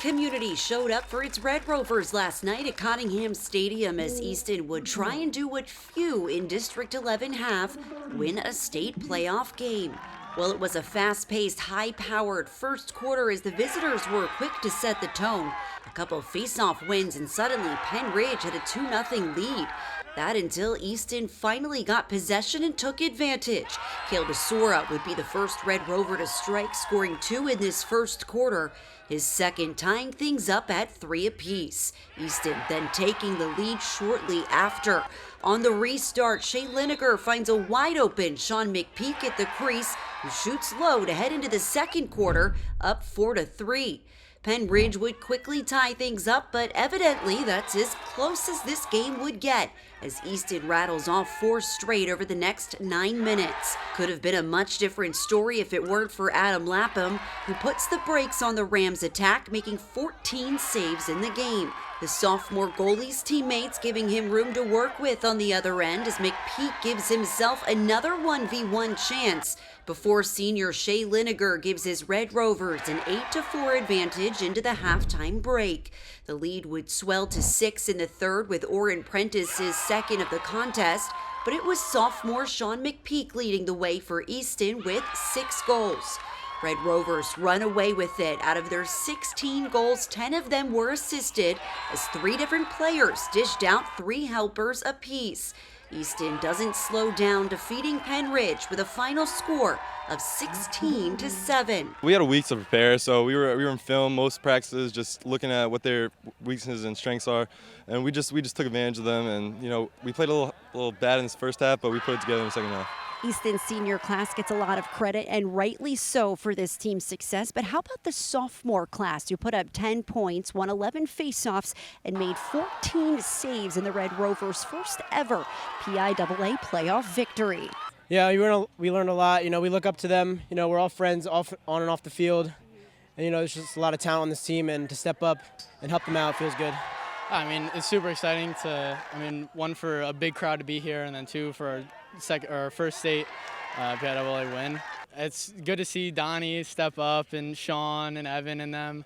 community showed up for its Red Rovers last night at Cottingham Stadium as Easton would try and do what few in District 11 have, win a state playoff game. Well, it was a fast-paced, high-powered first quarter as the visitors were quick to set the tone. A couple face-off wins and suddenly Pennridge had a 2-0 lead. That until Easton finally got possession and took advantage. Kale DeSora would be the first Red Rover to strike, scoring 2 in this first quarter. His second tying things up at 3 apiece. Easton then taking the lead shortly after. On the restart, Shea Lineker finds a wide-open Sean McPeak at the crease, who shoots low to head into the second quarter, up 4-3. Pennridge would quickly tie things up, but evidently that's as close as this game would get, as Easton rattles off 4 straight over the next 9 minutes. Could have been a much different story if it weren't for Adam Lapham, who puts the brakes on the Rams' attack, making 14 saves in the game. The sophomore goalie's teammates giving him room to work with on the other end as McPeak gives himself another 1v1 chance before senior Shea Lineker gives his Red Rovers an 8-4 advantage into the halftime break. The lead would swell to 6 in the third with Orrin Prentice's second of the contest, but it was sophomore Sean McPeak leading the way for Easton with 6 goals. Red Rovers run away with it. Out of their 16 goals, 10 of them were assisted as 3 different players dished out 3 helpers apiece. Easton doesn't slow down, defeating Pennridge with a final score of 16-7. We had a week to prepare, so we were in film most practices, just looking at what their weaknesses and strengths are, and we just took advantage of them. And we played a little bad in this first half, but we put it together in the second half. Easton's senior class gets a lot of credit, and rightly so, for this team's success. But how about the sophomore class, who put up 10 points, won 11 faceoffs, and made 14 saves in the Red Rovers' first ever PIAA playoff victory? Yeah, we learned a lot. We look up to them. We're all friends on and off the field. And, there's just a lot of talent on this team, and to step up and help them out feels good. I mean, it's super exciting one, for a big crowd to be here, and then 2, for our first state PIAA win. It's good to see Donnie step up and Sean and Evan and them.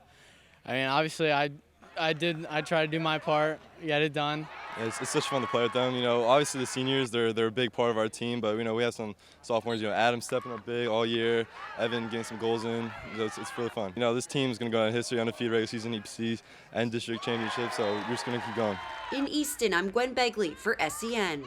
I mean, obviously I tried to do my part, get it done. It's such fun to play with them. Obviously the seniors, they're a big part of our team, but we have some sophomores. Adam stepping up big all year, Evan getting some goals in. It's really fun. This team is going to go down in history, undefeated regular season, EPCs, and district championship. So we're just going to keep going. In Easton, I'm Gwen Begley for SEN.